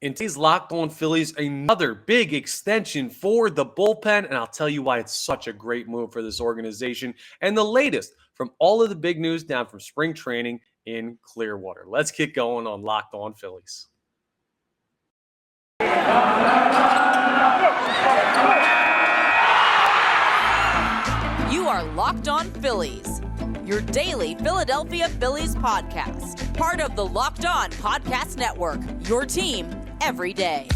In today's Locked On Phillies, another big extension for the bullpen, and I'll tell you why it's such a great move for this organization, and the latest from all of the big news down from spring training in Clearwater. Let's get going on Locked On Phillies. You are Locked On Phillies, your daily Philadelphia Phillies podcast. Part of the Locked On Podcast Network, your team every day.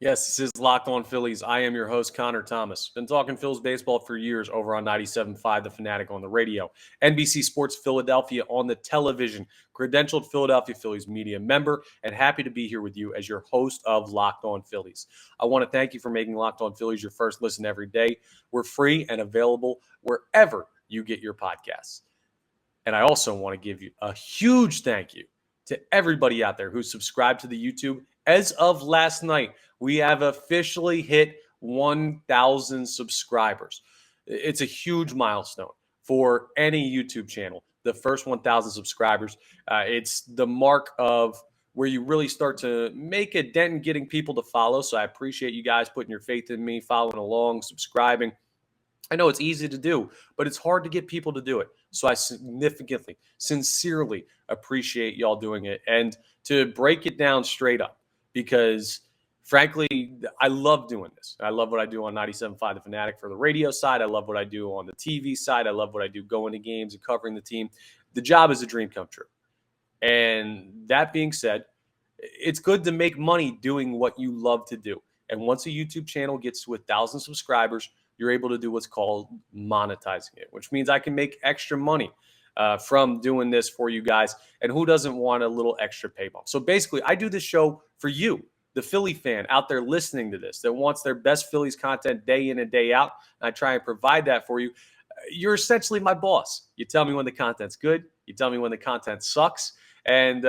Yes, this is Locked On Phillies. I am your host, Connor Thomas. Been talking Phillies baseball for years over on 97.5 The Fanatic on the radio, NBC Sports Philadelphia on the television, credentialed Philadelphia Phillies media member, and happy to be here with you as your host of Locked On Phillies. I want to thank you for making Locked On Phillies your first listen every day. We're free and available wherever you get your podcasts. And I also want to give you a huge thank you to everybody out there who subscribed to the YouTube. As of last night, we have officially hit 1,000 subscribers. It's a huge milestone for any YouTube channel, the first 1,000 subscribers. It's the mark of where you really start to make a dent in getting people to follow. So I appreciate you guys putting your faith in me, following along, subscribing. I know it's easy to do, but it's hard to get people to do it. So I significantly, sincerely appreciate y'all doing it. And to break it down straight up, because frankly, I love doing this. I love what I do on 97.5 The Fanatic for the radio side. I love what I do on the TV side. I love what I do going to games and covering the team. The job is a dream come true. And that being said, it's good to make money doing what you love to do. And once a YouTube channel gets to 1,000 subscribers, you're able to do what's called monetizing it, which means I can make extra money from doing this for you guys. And who doesn't want a little extra pay bump? So basically, I do this show for you, the Philly fan out there listening to this that wants their best Phillies content day in and day out. And I try and provide that for you. You're essentially my boss. You tell me when the content's good. You tell me when the content sucks. And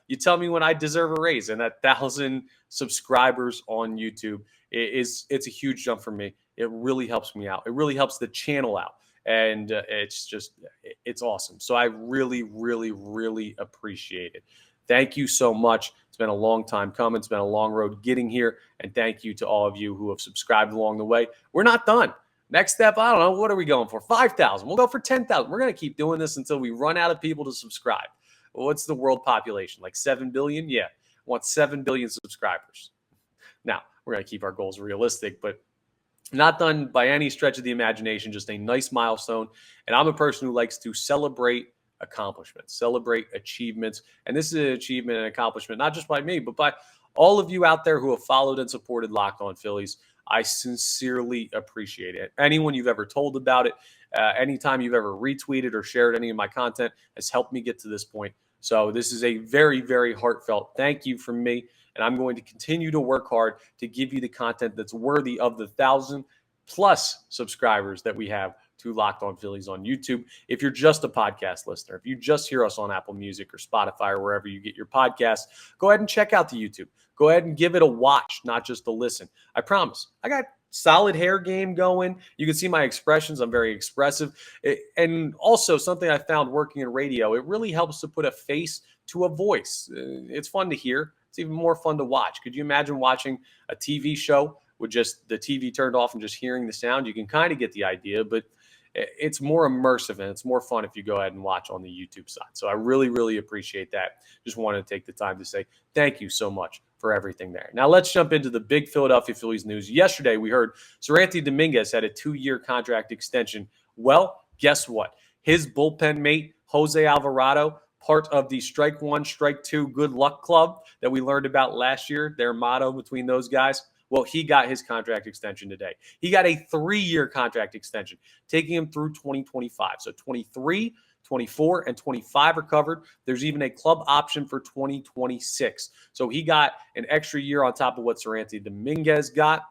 you tell me when I deserve a raise. And 1,000 subscribers on YouTube it's a huge jump for me. It really helps me out. It really helps the channel out. And it's awesome. So I really, really, really appreciate it. Thank you so much. It's been a long time coming. It's been a long road getting here. And thank you to all of you who have subscribed along the way. We're not done. Next step, I don't know. What are we going for? 5,000. We'll go for 10,000. We're going to keep doing this until we run out of people to subscribe. What's the world population? Like 7 billion? Yeah. I want 7 billion subscribers. Now, we're going to keep our goals realistic, but not done by any stretch of the imagination, just a nice milestone. And I'm a person who likes to celebrate accomplishments, celebrate achievements. And this is an achievement and accomplishment, not just by me, but by all of you out there who have followed and supported Locked On Phillies. I sincerely appreciate it. Anyone you've ever told about it, anytime you've ever retweeted or shared any of my content has helped me get to this point. So this is a very, very heartfelt thank you from me. And I'm going to continue to work hard to give you the content that's worthy of the 1,000+ subscribers that we have to Locked On Phillies on YouTube. If you're just a podcast listener, if you just hear us on Apple Music or Spotify or wherever you get your podcasts, go ahead and check out the YouTube. Go ahead and give it a watch, not just a listen. I promise. I got solid hair game going. You can see my expressions. I'm very expressive. And also something I found working in radio, it really helps to put a face to a voice. It's fun to hear. It's even more fun to watch. Could you imagine watching a TV show with just the TV turned off and just hearing the sound? You can kind of get the idea, but it's more immersive and it's more fun if you go ahead and watch on the YouTube side. So I really, really appreciate that. Just wanted to take the time to say thank you so much for everything there. Now let's jump into the big Philadelphia Phillies news. Yesterday, we heard Seranthony Dominguez had a 2-year contract extension. Well, guess what? His bullpen mate, Jose Alvarado, part of the strike one, strike two, good luck club that we learned about last year, their motto between those guys. Well, he got his contract extension today. He got a 3-year contract extension, taking him through 2025. So 23, 24, and 25 are covered. There's even a club option for 2026. So he got an extra year on top of what Seranthony Dominguez got.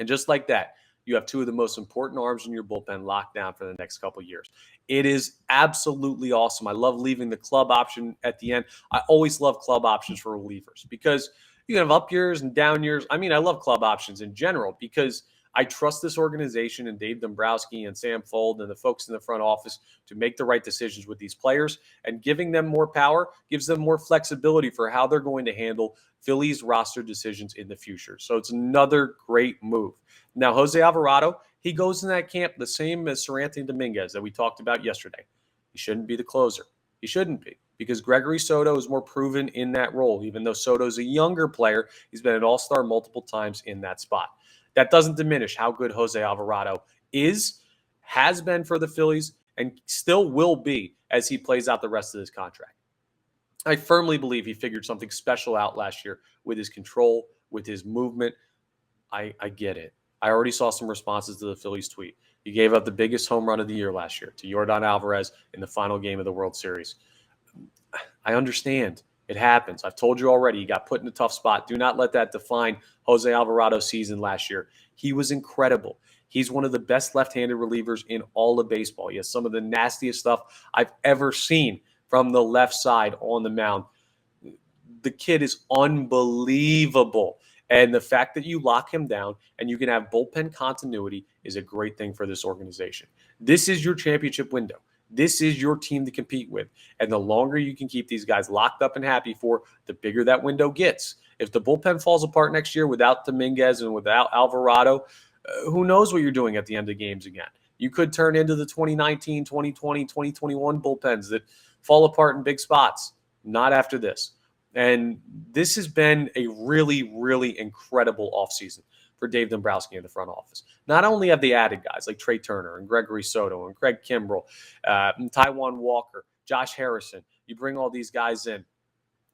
And just like that, you have two of the most important arms in your bullpen locked down for the next couple of years. It is absolutely awesome. I love leaving the club option at the end. I always love club options for relievers because you can have up years and down years. I mean, I love club options in general because I trust this organization and Dave Dombrowski and Sam Fold and the folks in the front office to make the right decisions with these players, and giving them more power gives them more flexibility for how they're going to handle Phillies roster decisions in the future. So it's another great move. Now, Jose Alvarado, he goes in that camp the same as Seranthony Dominguez that we talked about yesterday. He shouldn't be the closer. He shouldn't be, because Gregory Soto is more proven in that role. Even though Soto's a younger player, he's been an all-star multiple times in that spot. That doesn't diminish how good Jose Alvarado is, has been for the Phillies, and still will be as he plays out the rest of his contract. I firmly believe he figured something special out last year with his control, with his movement. I get it. I already saw some responses to the Phillies tweet. He gave up the biggest home run of the year last year to Yordan Alvarez in the final game of the World Series. I understand. It happens. I've told you already, he got put in a tough spot. Do not let that define Jose Alvarado's season last year. He was incredible. He's one of the best left-handed relievers in all of baseball. He has some of the nastiest stuff I've ever seen from the left side on the mound. The kid is unbelievable. And the fact that you lock him down and you can have bullpen continuity is a great thing for this organization. This is your championship window. This is your team to compete with. And the longer you can keep these guys locked up and happy for, the bigger that window gets. If the bullpen falls apart next year without Dominguez and without Alvarado, who knows what you're doing at the end of games again. You could turn into the 2019, 2020, 2021 bullpens that fall apart in big spots. Not after this. And this has been a really, really incredible offseason for Dave Dombrowski in the front office. Not only have they added guys like Trea Turner and Gregory Soto and Craig Kimbrell, and Taijuan Walker, Josh Harrison. You bring all these guys in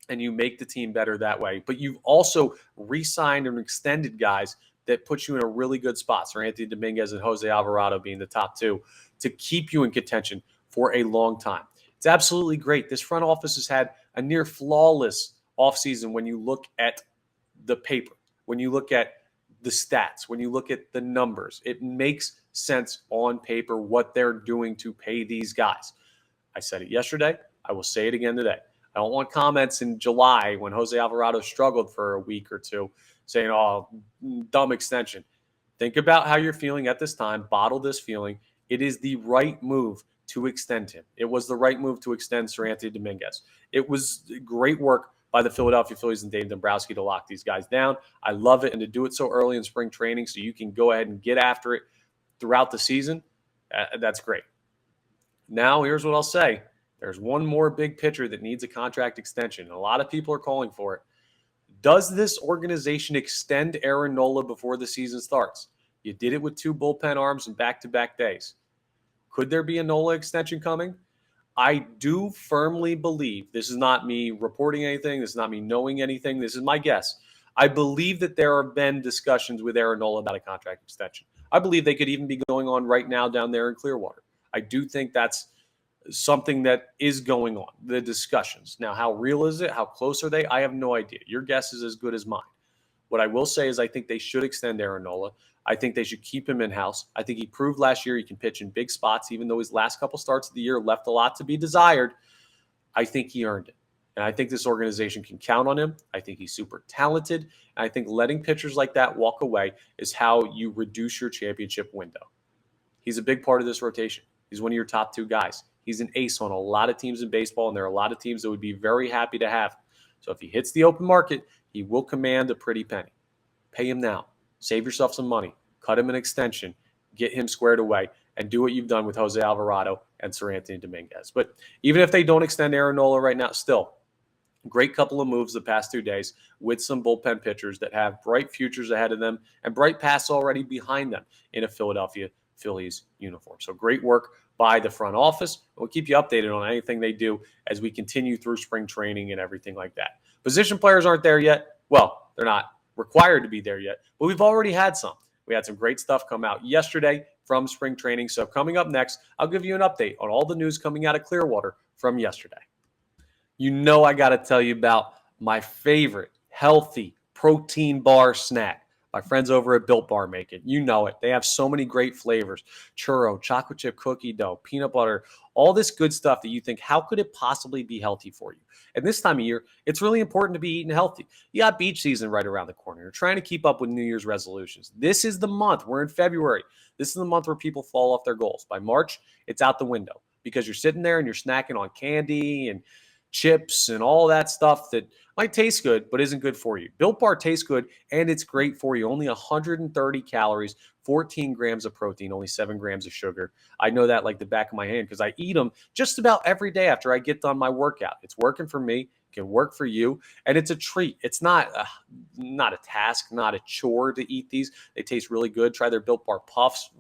and you make the team better that way. But you've also re-signed and extended guys that put you in a really good spot. Seranthony Dominguez and Jose Alvarado being the top two to keep you in contention for a long time. It's absolutely great. This front office has had a near flawless offseason when you look at the paper, when you look at the stats, when you look at the numbers. It makes sense on paper what they're doing to pay these guys. I said it yesterday. I will say it again today. I don't want comments in July when Jose Alvarado struggled for a week or two saying, oh, dumb extension. Think about how you're feeling at this time. Bottle this feeling. It is the right move to extend him. It was the right move to extend Seranthony Dominguez. It was great work by the Philadelphia Phillies and Dave Dombrowski to lock these guys down. I love it, and to do it so early in spring training so you can go ahead and get after it throughout the season, that's great. Now, here's what I'll say. There's one more big pitcher that needs a contract extension, and a lot of people are calling for it. Does this organization extend Aaron Nola before the season starts? You did it with 2 bullpen arms in back-to-back days. Could there be a Nola extension coming? I do firmly believe, this is not me reporting anything, this is not me knowing anything, this is my guess. I believe that there have been discussions with Aaron Nola about a contract extension. I believe they could even be going on right now down there in Clearwater. I do think that's something that is going on, the discussions. Now, how real is it? How close are they? I have no idea. Your guess is as good as mine. What I will say is I think they should extend Aaron Nola. I think they should keep him in-house. I think he proved last year he can pitch in big spots, even though his last couple starts of the year left a lot to be desired. I think he earned it. And I think this organization can count on him. I think he's super talented. And I think letting pitchers like that walk away is how you reduce your championship window. He's a big part of this rotation. He's one of your top 2 guys. He's an ace on a lot of teams in baseball, and there are a lot of teams that would be very happy to have him. So if he hits the open market, he will command a pretty penny. Pay him now. Save yourself some money. Cut him an extension. Get him squared away. And do what you've done with Jose Alvarado and Seranthony Dominguez. But even if they don't extend Aaron Nola right now, still, great couple of moves the past 2 days with some bullpen pitchers that have bright futures ahead of them and bright paths already behind them in a Philadelphia Phillies uniform. So great work by the front office. We'll keep you updated on anything they do as we continue through spring training and everything like that. Position players aren't there yet. Well, they're not required to be there yet, but we've already had some. We had some great stuff come out yesterday from spring training. So coming up next, I'll give you an update on all the news coming out of Clearwater from yesterday. You know I got to tell you about my favorite healthy protein bar snack, My friends over at Built Bar make it. You know it. They have so many great flavors. Churro, chocolate chip cookie dough, peanut butter, all this good stuff that you think, how could it possibly be healthy for you? And this time of year, it's really important to be eating healthy. You got beach season right around the corner. You're trying to keep up with New Year's resolutions. This is the month. We're in February. This is the month where people fall off their goals. By March, it's out the window because you're sitting there and you're snacking on candy and chips and all that stuff that might taste good but isn't good for you. Built Bar tastes good and it's great for you. Only 130 calories, 14 grams of protein, only 7 grams of sugar. I know that like the back of my hand because I eat them just about every day after I get done my workout. It's working for me, can work for you, and it's a treat. It's not a task, not a chore to eat these. They taste really good. Try their Built Bar Puffs.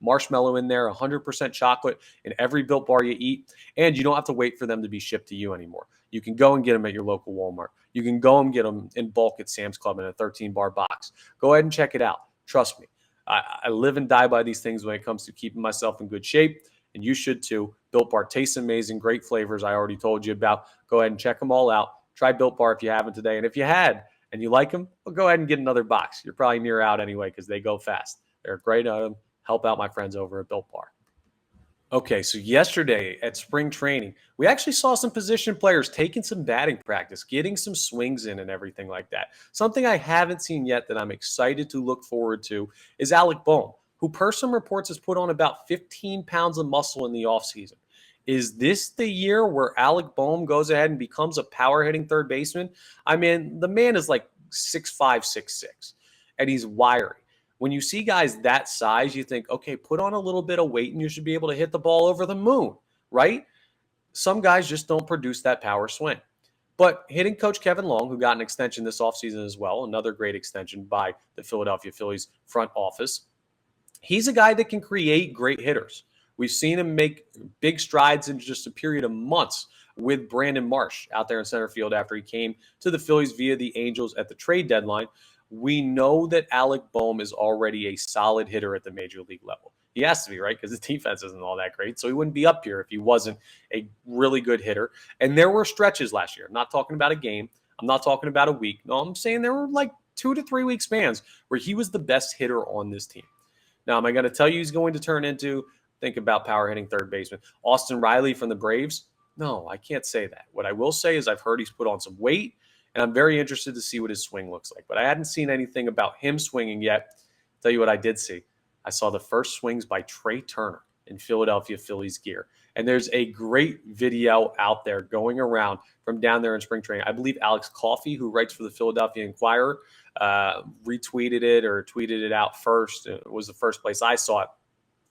Marshmallow in there, 100% chocolate in every Built Bar you eat, and you don't have to wait for them to be shipped to you anymore. You can go and get them at your local Walmart. You can go and get them in bulk at Sam's Club in a 13-bar box. Go ahead and check it out. Trust me. I live and die by these things when it comes to keeping myself in good shape, and you should too. Built Bar tastes amazing, great flavors I already told you about. Go ahead and check them all out. Try Built Bar if you haven't today, and if you had and you like them, well, go ahead and get another box. You're probably near out anyway because they go fast. They're a great item. Help out my friends over at Built Bar. Okay, so yesterday at spring training, we actually saw some position players taking some batting practice, getting some swings in and everything like that. Something I haven't seen yet that I'm excited to look forward to is Alec Bohm, who per some reports has put on about 15 pounds of muscle in the offseason. Is this the year where Alec Bohm goes ahead and becomes a power hitting third baseman? I mean, the man is like 6'5", 6'6", and he's wiry. When you see guys that size, you think, okay, put on a little bit of weight and you should be able to hit the ball over the moon, right? Some guys just don't produce that power swing. But hitting coach Kevin Long, who got an extension this offseason as well, another great extension by the Philadelphia Phillies front office, he's a guy that can create great hitters. We've seen him make big strides in just a period of months with Brandon Marsh out there in center field after he came to the Phillies via the Angels at the trade deadline. We know that Alec Bohm is already a solid hitter at the major league level. He has to be, right? Because his defense isn't all that great. So he wouldn't be up here if he wasn't a really good hitter. And there were stretches last year. I'm not talking about a game. I'm not talking about a week. No, I'm saying there were like 2 to 3 week spans where he was the best hitter on this team. Now, am I going to tell you he's going to turn into, think about power hitting third baseman, Austin Riley from the Braves? No, I can't say that. What I will say is I've heard he's put on some weight. And I'm very interested to see what his swing looks like. But I hadn't seen anything about him swinging yet. I'll tell you what I did see. I saw the first swings by Trea Turner in Philadelphia Phillies gear. And there's a great video out there going around from down there in spring training. I believe Alex Coffey, who writes for the Philadelphia Inquirer, retweeted it or tweeted it out first. It was the first place I saw it,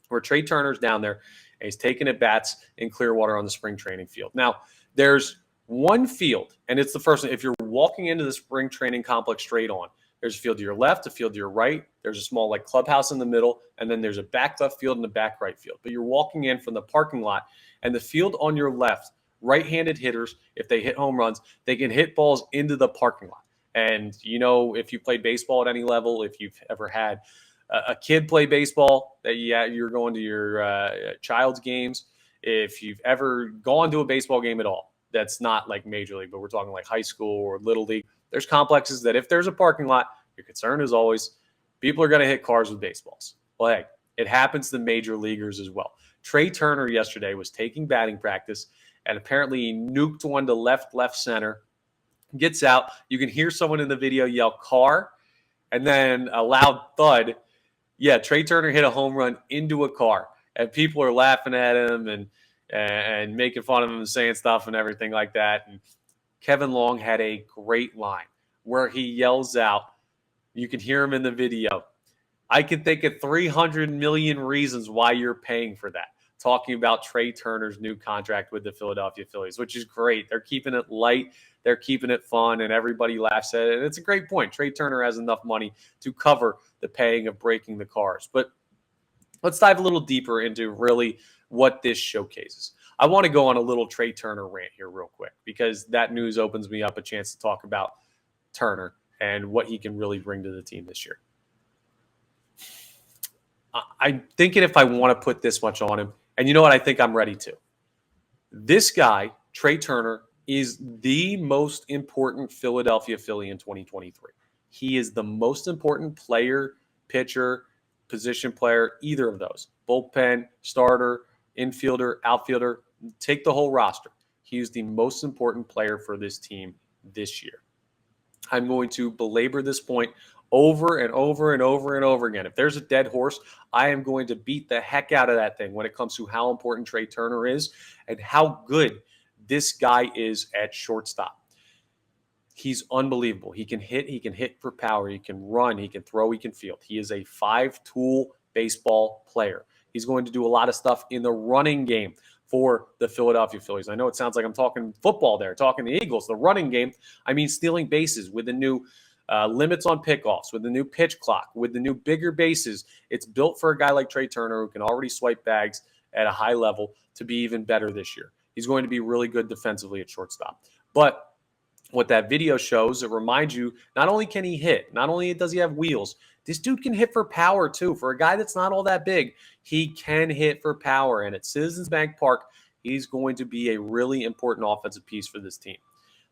where Trea Turner's down there and he's taking at bats in Clearwater on the spring training field. Now, there's one field, and it's the first one. If you're walking into the spring training complex straight on, there's a field to your left, a field to your right. There's a small like clubhouse in the middle, and then there's a back left field and a back right field. But you're walking in from the parking lot, and the field on your left, right-handed hitters, if they hit home runs, they can hit balls into the parking lot. And, you know, if you played baseball at any level, if you've ever had a kid play baseball, that you're going to your child's games, if you've ever gone to a baseball game at all, that's not like major league, but we're talking like high school or little league. There's complexes that if there's a parking lot, your concern is always people are going to hit cars with baseballs. Well, hey, it happens to major leaguers as well. Trea Turner yesterday was taking batting practice, and apparently he nuked one to left center, gets out. You can hear someone in the video yell car, and then a loud thud. Yeah, Trea Turner hit a home run into a car, and people are laughing at him and making fun of him and saying stuff and everything like that. And Kevin Long had a great line where he yells out, you can hear him in the video, I can think of 300 million reasons why you're paying for that. Talking about Trea Turner's new contract with the Philadelphia Phillies, which is great. They're keeping it light. They're keeping it fun, and everybody laughs at it. And it's a great point. Trea Turner has enough money to cover the paying of breaking the cars. But let's dive a little deeper into really what this showcases. I want to go on a little Trea Turner rant here real quick because that news opens me up a chance to talk about Turner and what he can really bring to the team this year. I'm thinking if I want to put this much on him, and you know what? I think I'm ready to. This guy, Trea Turner, is the most important Philadelphia Philly in 2023. He is the most important player, pitcher, position player, either of those. Bullpen, starter, infielder, outfielder, take the whole roster. He is the most important player for this team this year. I'm going to belabor this point over and over and over and over again. If there's a dead horse, I am going to beat the heck out of that thing when it comes to how important Trea Turner is and how good this guy is at shortstop. He's unbelievable. He can hit for power, he can run, he can throw, he can field. He is a 5-tool baseball player. He's going to do a lot of stuff in the running game for the Philadelphia Phillies. I know it sounds like I'm talking football there, talking the Eagles. The running game, I mean stealing bases with the new limits on pickoffs, with the new pitch clock, with the new bigger bases. It's built for a guy like Trea Turner who can already swipe bags at a high level to be even better this year. He's going to be really good defensively at shortstop. But what that video shows, it reminds you, not only can he hit, not only does he have wheels, this dude can hit for power too. For a guy that's not all that big, he can hit for power. And at Citizens Bank Park, he's going to be a really important offensive piece for this team.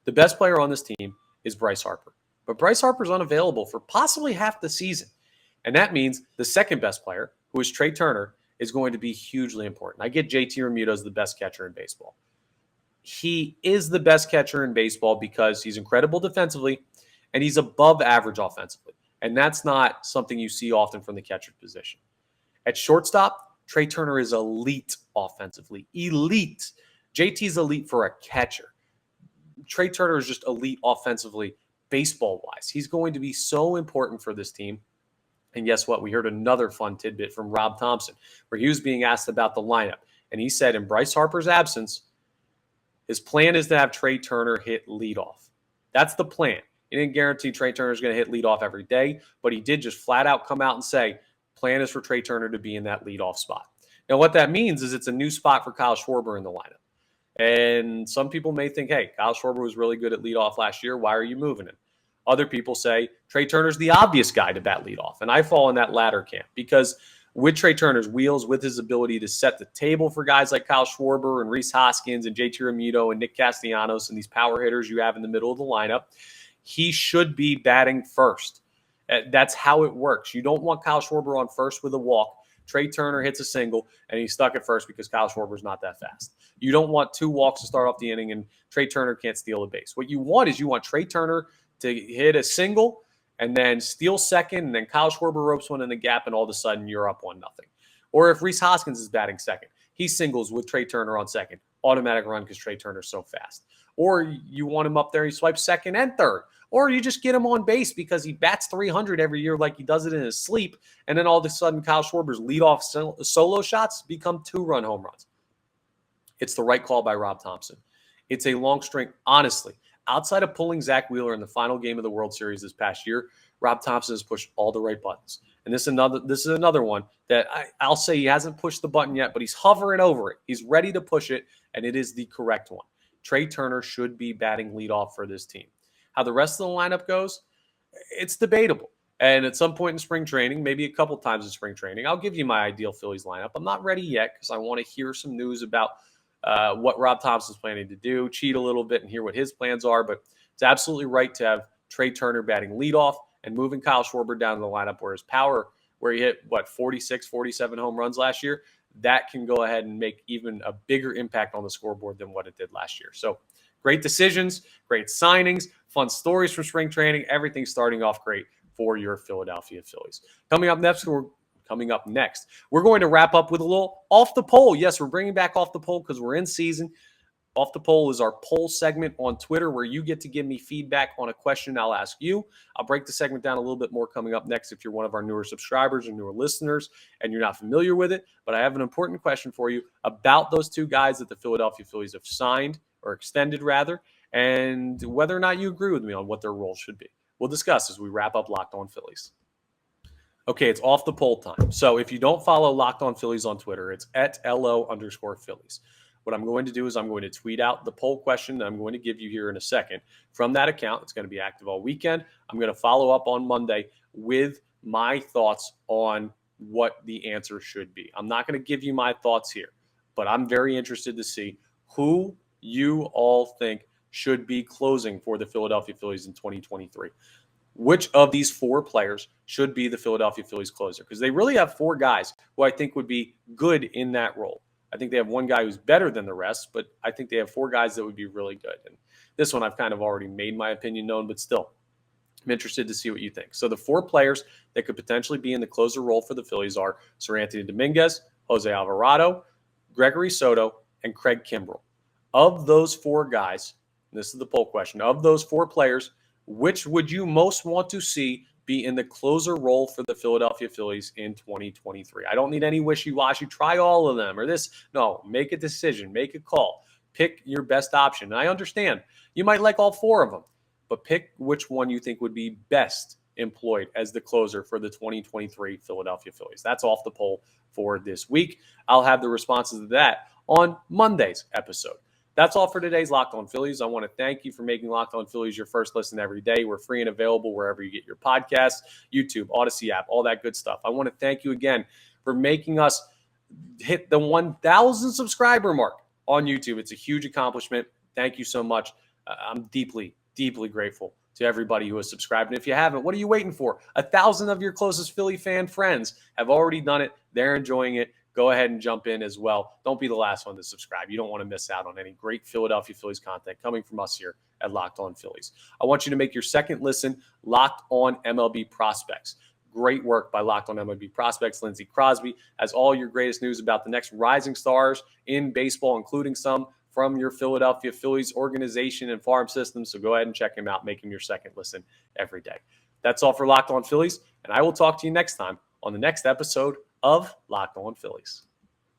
The best player on this team is Bryce Harper. But Bryce Harper's unavailable for possibly half the season. And that means the second best player, who is Trea Turner, is going to be hugely important. I get JT Realmuto as the best catcher in baseball. He is the best catcher in baseball because he's incredible defensively and he's above average offensively. And that's not something you see often from the catcher position. At shortstop, Trea Turner is elite offensively. Elite. JT's elite for a catcher. Trea Turner is just elite offensively, baseball-wise. He's going to be so important for this team. And guess what? We heard another fun tidbit from Rob Thomson, where he was being asked about the lineup. And he said in Bryce Harper's absence, his plan is to have Trea Turner hit leadoff. That's the plan. He didn't guarantee Trea Turner is going to hit leadoff every day, but he did just flat out come out and say, plan is for Trea Turner to be in that leadoff spot. Now, what that means is it's a new spot for Kyle Schwarber in the lineup. And some people may think, hey, Kyle Schwarber was really good at leadoff last year. Why are you moving him? Other people say Trea Turner's the obvious guy to bat leadoff. And I fall in that latter camp because with Trea Turner's wheels, with his ability to set the table for guys like Kyle Schwarber and Rhys Hoskins and JT Realmuto and Nick Castellanos and these power hitters you have in the middle of the lineup, he should be batting first. That's how it works. You don't want Kyle Schwarber on first with a walk. Trea Turner hits a single, and he's stuck at first because Kyle Schwarber's not that fast. You don't want 2 walks to start off the inning, and Trea Turner can't steal a base. What you want Trea Turner to hit a single and then steal second, and then Kyle Schwarber ropes one in the gap, and all of a sudden you're up 1-0. Or if Rhys Hoskins is batting second, he singles with Trea Turner on second. Automatic run because Trea Turner's so fast. Or you want him up there, he swipes second and third. Or you just get him on base because he bats 300 every year like he does it in his sleep, and then all of a sudden Kyle Schwarber's leadoff solo shots become 2-run home runs. It's the right call by Rob Thomson. It's a long string, honestly. Outside of pulling Zach Wheeler in the final game of the World Series this past year, Rob Thomson has pushed all the right buttons. And this is another one that I'll say he hasn't pushed the button yet, but he's hovering over it. He's ready to push it, and it is the correct one. Trea Turner should be batting leadoff for this team. How the rest of the lineup goes, it's debatable. And at some point in spring training, maybe a couple times in spring training, I'll give you my ideal Phillies lineup. I'm not ready yet because I want to hear some news about what Rob Thompson's planning to do, cheat a little bit and hear what his plans are. But it's absolutely right to have Trea Turner batting leadoff and moving Kyle Schwarber down to the lineup where his power, where he hit, 46, 47 home runs last year, that can go ahead and make even a bigger impact on the scoreboard than what it did last year. So great decisions, great signings, fun stories from spring training, everything starting off great for your Philadelphia Phillies. Coming up next, we're going to wrap up with a little Off the Poll. Yes, we're bringing back Off the Poll because we're in season. Off the Poll is our poll segment on Twitter where you get to give me feedback on a question I'll ask you. I'll break the segment down a little bit more coming up next if you're one of our newer subscribers or newer listeners and you're not familiar with it. But I have an important question for you about those 2 guys that the Philadelphia Phillies have signed, or extended rather, and whether or not you agree with me on what their role should be. We'll discuss as we wrap up Locked On Phillies. Okay, it's Off the Poll time. So if you don't follow Locked On Phillies on Twitter, it's at @LO_Phillies. What I'm going to do is I'm going to tweet out the poll question that I'm going to give you here in a second. From that account, it's going to be active all weekend. I'm going to follow up on Monday with my thoughts on what the answer should be. I'm not going to give you my thoughts here, but I'm very interested to see who you all think should be closing for the Philadelphia Phillies in 2023. which of these 4 players should be the Philadelphia Phillies closer? Because they really have 4 guys who I think would be good in that role. I think they have one guy who's better than the rest, but I think they have 4 guys that would be really good. And this one I've kind of already made my opinion known, but still, I'm interested to see what you think. So the 4 players that could potentially be in the closer role for the Phillies are Sir Anthony Dominguez, Jose Alvarado, Gregory Soto, and Craig Kimbrell. Of those 4 guys, and this is the poll question, of those 4 players, which would you most want to see be in the closer role for the Philadelphia Phillies in 2023? I don't need any wishy-washy, try all of them or this. No, make a decision, make a call, pick your best option. And I understand you might like all 4 of them, but pick which one you think would be best employed as the closer for the 2023 Philadelphia Phillies. That's off the poll for this week. I'll have the responses to that on Monday's episode. That's all for today's Locked On Phillies. I want to thank you for making Locked On Phillies your first listen every day. We're free and available wherever you get your podcasts, YouTube, Odyssey app, all that good stuff. I want to thank you again for making us hit the 1,000 subscriber mark on YouTube. It's a huge accomplishment. Thank you so much. I'm deeply, deeply grateful to everybody who has subscribed. And if you haven't, what are you waiting for? 1,000 of your closest Philly fan friends have already done it. They're enjoying it. Go ahead and jump in as well. Don't be the last one to subscribe. You don't want to miss out on any great Philadelphia Phillies content coming from us here at Locked On Phillies. I want you to make your second listen Locked On MLB Prospects. Great work by Locked On MLB Prospects. Lindsey Crosby has all your greatest news about the next rising stars in baseball, including some from your Philadelphia Phillies organization and farm system. So go ahead and check him out. Make him your second listen every day. That's all for Locked On Phillies, and I will talk to you next time on the next episode of Locked On Phillies.